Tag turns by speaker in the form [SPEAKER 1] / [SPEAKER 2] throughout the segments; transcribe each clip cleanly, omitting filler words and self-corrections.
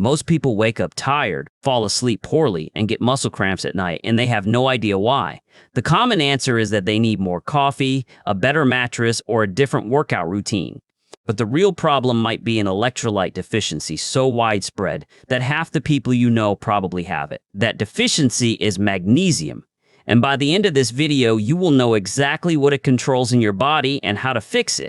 [SPEAKER 1] Most people wake up tired, fall asleep poorly, and get muscle cramps at night, and they have no idea why. The common answer is that they need more coffee, a better mattress, or a different workout routine. But the real problem might be an electrolyte deficiency so widespread that half the people you know probably have it. That deficiency is magnesium. And by the end of this video, you will know exactly what it controls in your body and how to fix it.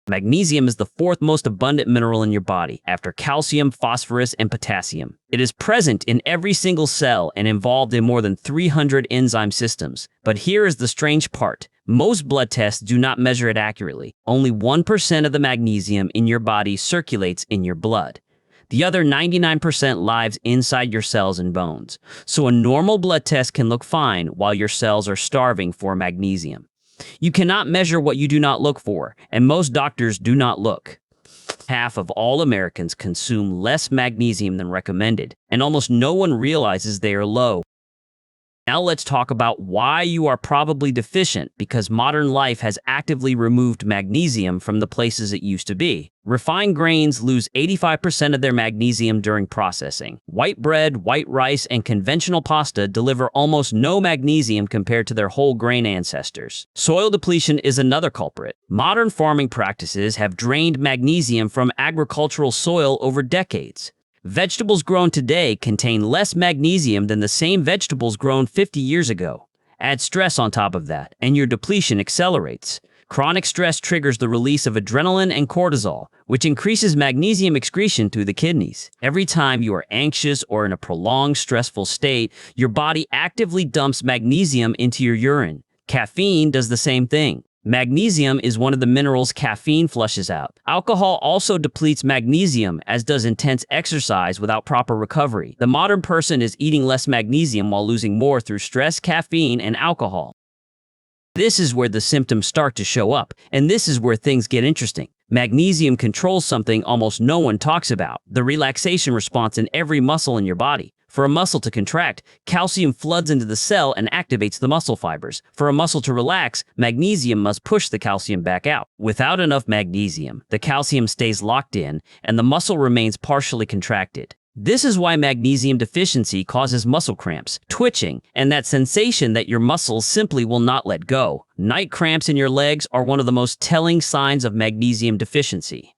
[SPEAKER 1] Magnesium is the fourth most abundant mineral in your body, after calcium, phosphorus, and potassium. It is present in every single cell and involved in more than 300 enzyme systems. But here is the strange part. Most blood tests do not measure it accurately. Only 1% of the magnesium in your body circulates in your blood. The other 99% lives inside your cells and bones. So a normal blood test can look fine while your cells are starving for magnesium. You cannot measure what you do not look for, and most doctors do not look. Half of all Americans consume less magnesium than recommended, and almost no one realizes they are low. Now let's talk about why you are probably deficient, because modern life has actively removed magnesium from the places it used to be. Refined grains lose 85% of their magnesium during processing. White bread, white rice, and conventional pasta deliver almost no magnesium compared to their whole grain ancestors. Soil depletion is another culprit. Modern farming practices have drained magnesium from agricultural soil over decades. Vegetables grown today contain less magnesium than the same vegetables grown 50 years ago. Add stress on top of that, and your depletion accelerates. Chronic stress triggers the release of adrenaline and cortisol, which increases magnesium excretion through the kidneys. Every time you are anxious or in a prolonged stressful state, your body actively dumps magnesium into your urine. Caffeine does the same thing. Magnesium is one of the minerals caffeine flushes out. Alcohol also depletes magnesium, as does intense exercise without proper recovery. The modern person is eating less magnesium while losing more through stress, caffeine, and alcohol. This is where the symptoms start to show up, and this is where things get interesting. Magnesium controls something almost no one talks about: the relaxation response in every muscle in your body. For a muscle to contract, calcium floods into the cell and activates the muscle fibers. For a muscle to relax, magnesium must push the calcium back out. Without enough magnesium, the calcium stays locked in, and the muscle remains partially contracted. This is why magnesium deficiency causes muscle cramps, twitching, and that sensation that your muscles simply will not let go. Night cramps in your legs are one of the most telling signs of magnesium deficiency.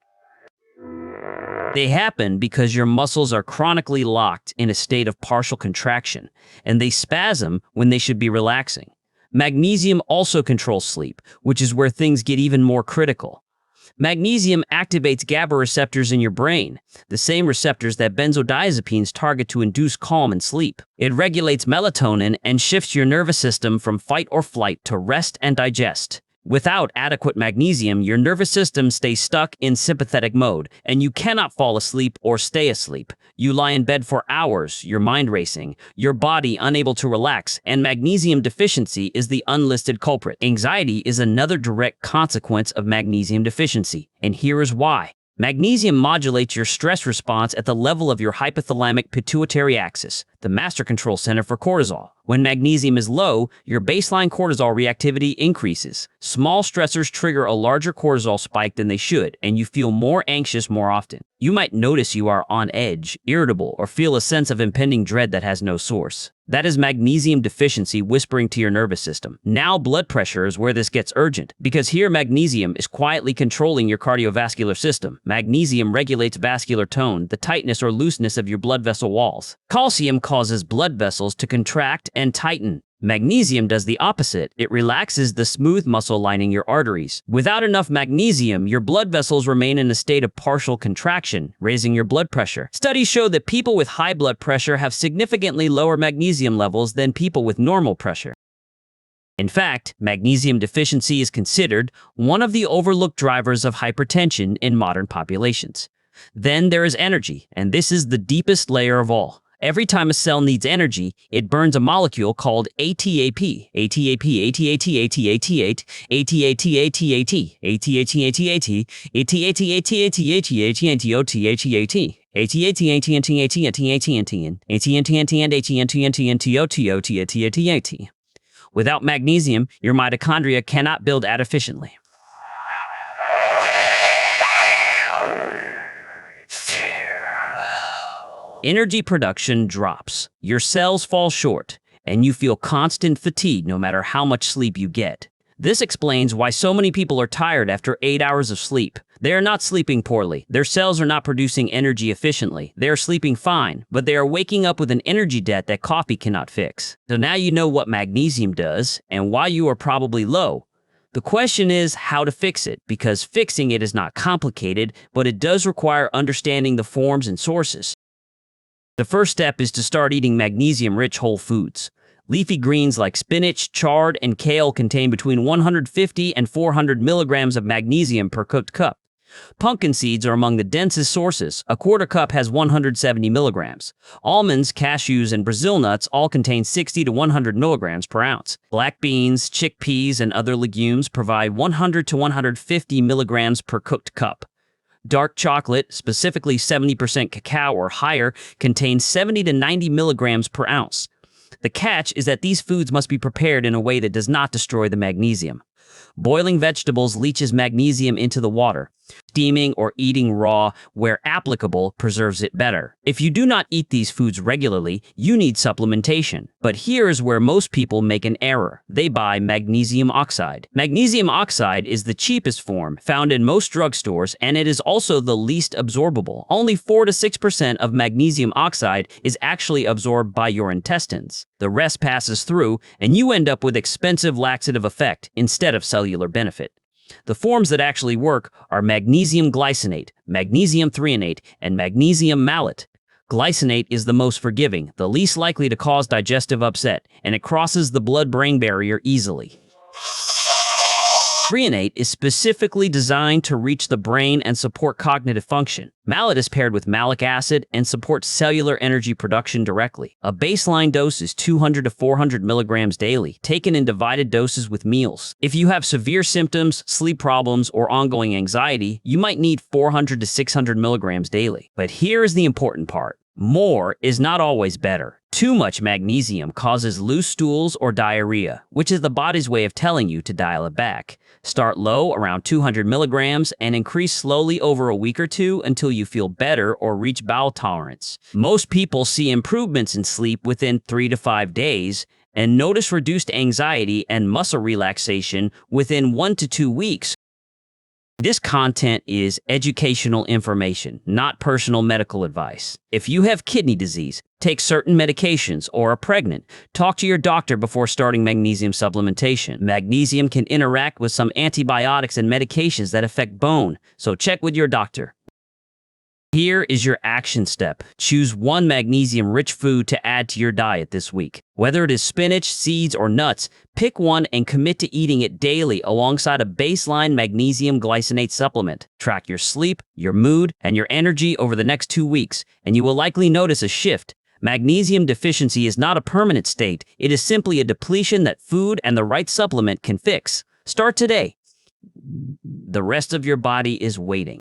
[SPEAKER 1] They happen because your muscles are chronically locked in a state of partial contraction, and they spasm when they should be relaxing. Magnesium also controls sleep, which is where things get even more critical. Magnesium activates GABA receptors in your brain, the same receptors that benzodiazepines target to induce calm and sleep. It regulates melatonin and shifts your nervous system from fight or flight to rest and digest. Without adequate magnesium, your nervous system stays stuck in sympathetic mode, and you cannot fall asleep or stay asleep. You lie in bed for hours, your mind racing, your body unable to relax, and magnesium deficiency is the unlisted culprit. Anxiety is another direct consequence of magnesium deficiency, and here is why. Magnesium modulates your stress response at the level of your hypothalamic pituitary axis, the master control center for cortisol. When magnesium is low, your baseline cortisol reactivity increases. Small stressors trigger a larger cortisol spike than they should, and you feel more anxious more often. You might notice you are on edge, irritable, or feel a sense of impending dread that has no source. That is magnesium deficiency whispering to your nervous system. Now blood pressure is where this gets urgent, because here magnesium is quietly controlling your cardiovascular system. Magnesium regulates vascular tone, the tightness or looseness of your blood vessel walls. Calcium causes blood vessels to contract and tighten. Magnesium does the opposite. It relaxes the smooth muscle lining your arteries. Without enough magnesium, your blood vessels remain in a state of partial contraction, raising your blood pressure. Studies show that people with high blood pressure have significantly lower magnesium levels than people with normal pressure. In fact, magnesium deficiency is considered one of the overlooked drivers of hypertension in modern populations. Then there is energy, and this is the deepest layer of all. Every time a cell needs energy, it burns a molecule called ATAP. ATAP, ATAT, ATAT, ATAT, ATAT, ATAT. Without magnesium, your mitochondria cannot build as efficiently. Energy production drops, your cells fall short, and you feel constant fatigue no matter how much sleep you get. This explains why so many people are tired after 8 hours of sleep. They are not sleeping poorly. Their cells are not producing energy efficiently. They are sleeping fine, but they are waking up with an energy debt that coffee cannot fix. So now you know what magnesium does and why you are probably low. The question is how to fix it, because fixing it is not complicated, but it does require understanding the forms and sources. The first step is to start eating magnesium-rich whole foods. Leafy greens like spinach, chard, and kale contain between 150 and 400 milligrams of magnesium per cooked cup. Pumpkin seeds are among the densest sources. A quarter cup has 170 milligrams. Almonds, cashews, and Brazil nuts all contain 60 to 100 milligrams per ounce. Black beans, chickpeas, and other legumes provide 100 to 150 milligrams per cooked cup. Dark chocolate, specifically 70% cacao or higher, contains 70 to 90 milligrams per ounce. The catch is that these foods must be prepared in a way that does not destroy the magnesium. Boiling vegetables leaches magnesium into the water. Steaming or eating raw, where applicable, preserves it better. If you do not eat these foods regularly, you need supplementation. But here is where most people make an error. They buy magnesium oxide. Magnesium oxide is the cheapest form, found in most drugstores, and it is also the least absorbable. Only 4 to 6% of magnesium oxide is actually absorbed by your intestines. The rest passes through, and you end up with expensive laxative effect instead of cellular benefit. The forms that actually work are magnesium glycinate, magnesium threonate, and magnesium malate. Glycinate is the most forgiving, the least likely to cause digestive upset, and it crosses the blood-brain barrier easily. Threonate is specifically designed to reach the brain and support cognitive function. Malate is paired with malic acid and supports cellular energy production directly. A baseline dose is 200 to 400 milligrams daily, taken in divided doses with meals. If you have severe symptoms, sleep problems, or ongoing anxiety, you might need 400 to 600 milligrams daily. But here is the important part. More is not always better. Too much magnesium causes loose stools or diarrhea, which is the body's way of telling you to dial it back. Start low, around 200 milligrams, and increase slowly over a week or two until you feel better or reach bowel tolerance. Most people see improvements in sleep within 3 to 5 days and notice reduced anxiety and muscle relaxation within 1 to 2 weeks. This content is educational information, not personal medical advice. If you have kidney disease, take certain medications, or are pregnant, talk to your doctor before starting magnesium supplementation. Magnesium can interact with some antibiotics and medications that affect bone, so check with your doctor. Here is your action step. Choose one magnesium-rich food to add to your diet this week. Whether it is spinach, seeds, or nuts, pick one and commit to eating it daily alongside a baseline magnesium glycinate supplement. Track your sleep, your mood, and your energy over the next 2 weeks, and you will likely notice a shift. Magnesium deficiency is not a permanent state. It is simply a depletion that food and the right supplement can fix. Start today. The rest of your body is waiting.